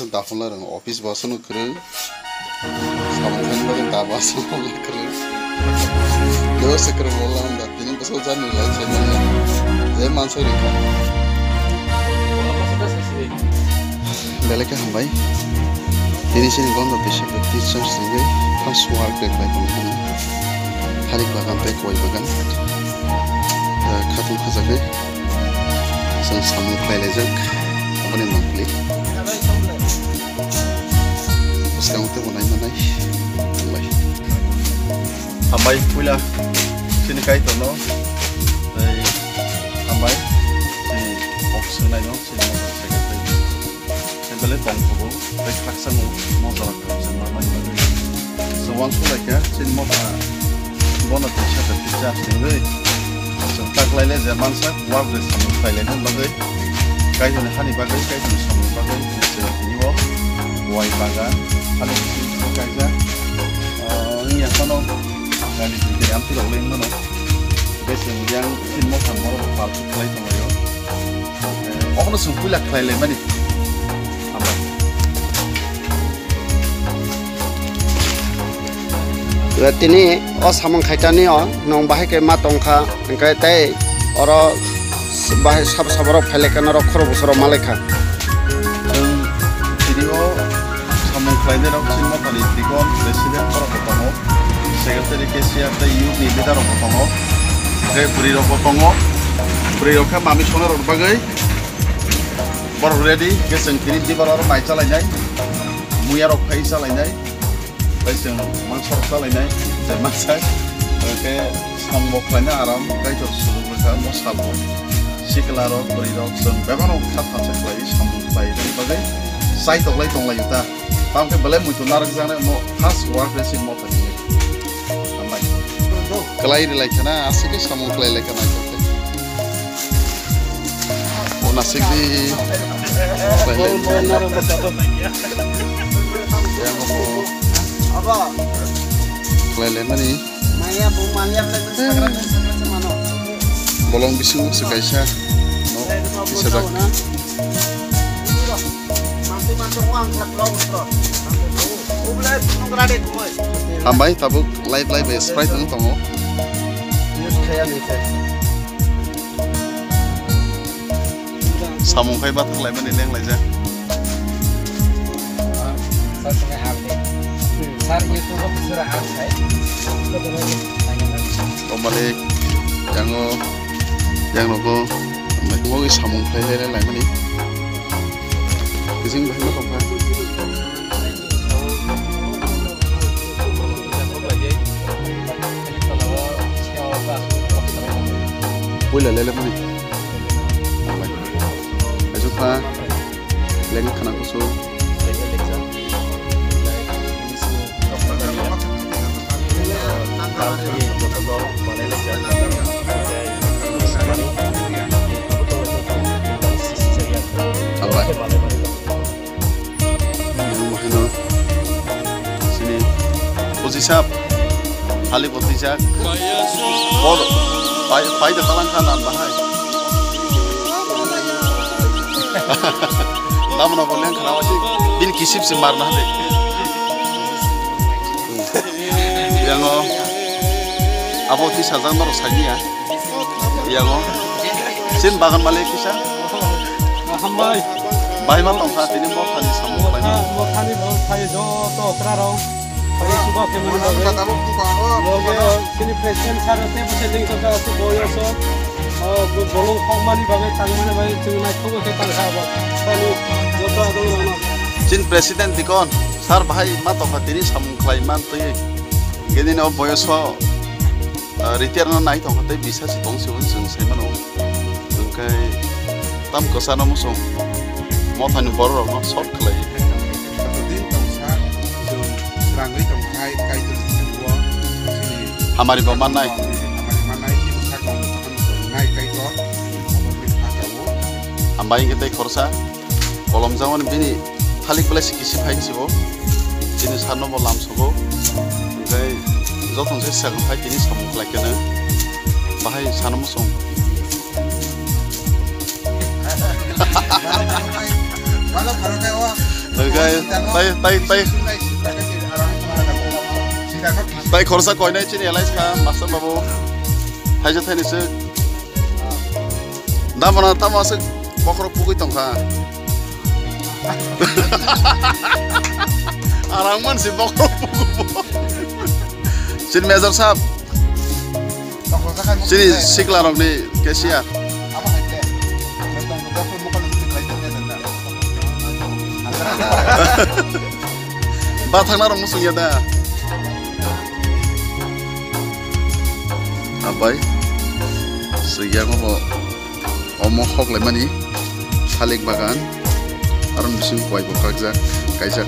다혼라랑 오피스 버스는 그를 사무관들은 다 봐서 그를 여기서 그런 올라온다 비는 거 소자는 라이트는 내 만소리까 벨레케 한바이 디니시는 건도 비시 티처스인데 파스 와크 백 바이 보면 하릭 바간 백 와이 바간 카툰 카자게 선 사무 클레적 अपने monthly sekarang tuh mau naik ambai pula sini kait tono ambai si opsi naik no sini mau sekitar sebelum tongkol baik paksa mau jalan sama ambai sewang pula ya sini mau bona tisha terpisah sini tak lainnya zaman sak war bersama lainnya bagai kait tono hani bagai kait tono sama bagai ini mau wai bagai kalau kita kerja, ini apa no? Kali ini yang tidak boleh mana? Biasanya yang film mau sama orang palsu klay sama yo. Orang tu sumpah lah klay lemani. Apa? Berarti ni, samang kaitan ni nong bahaya ke matongka, engkau tay, orang bahaya sabar pelekan orang korup usoro maleka. Klainder of Sin Motali, Digon, President for Potomo, Secretary Kesia, the youth leader of Potomo, Burido Potomo, Burioka, Mami Shona or Bagay, but already gets and Kiri Divar or Maita Lanai, Muyar of Paisa Lanai, President Mansor Salanai, the Massai, okay, some Moklana around, Gaito Suluka, Mosalo, Sikalaro, Burido, some Bevano Katata place, some by the Bagay, site of Lake on Layuta. Tapi boleh muncul narik sana mau khas work resin mau tadi. Amai. Kelai di lagi na asik sih kamu kelai lagi na itu. Oh nasik di. Yang mau. Apa? Kelai lagi ni. Maya bu maya lagi sekarang mana? Bolong bisu sekaisa. No bisa tak. Ambai tabuk live sprite nang tongo. Samung kai batak lai mani leng lai ja. Kembali yang nopo mau samung kai lai mani. Kising bahin apa apa? Boleh lele mana? Ajuk pa, lele kanak kusu. Apa? Sini, posisi apa? Hali posisi apa? Pai dah talang kanan bahai. Lama nak boleh kan awak sih bin kisip sembar nah deh. Yang apa sih sahaja baru saja. Yang sin bagan balik kisah. Hambai. Bayi malam saat ini mau kali sama bayi. Mau kali mau kali jo to kerarong. Kali suka kemudian. Logo sini presiden sarasnya presiden itu kalau tu boyo so. Bolong komani bagai tangmane bagai cuma itu kita lihat. Kalau jodoh ada mana. Sin presiden dikon. Sar bayi mata hati ini sama klaiman tu ye. Gini no boyo so. Retire na naik tong hati bisa si tong si unsung saya mana. Tungkai tam kesana musuh. Mau tanya baru orang short kelai. Hamari baman naik. Ambai kita korsa, kolom zaman ini halik belas kisip hai sibo, jenis hano bolam sobo, jadi jauh saya sekarang hai jenis kamu lagi na, bahai sana musong. Mana tai khorsa koinai chini elai ska master babu haja thani se damana tamase bokro pugui tongkha arang man si bokro pugu sin major sahab sini sikla rok ni kesia bathang narong musung ya da abai segiang apa omong hok lemani halik bagan aron bising kuai bokak ja kaisa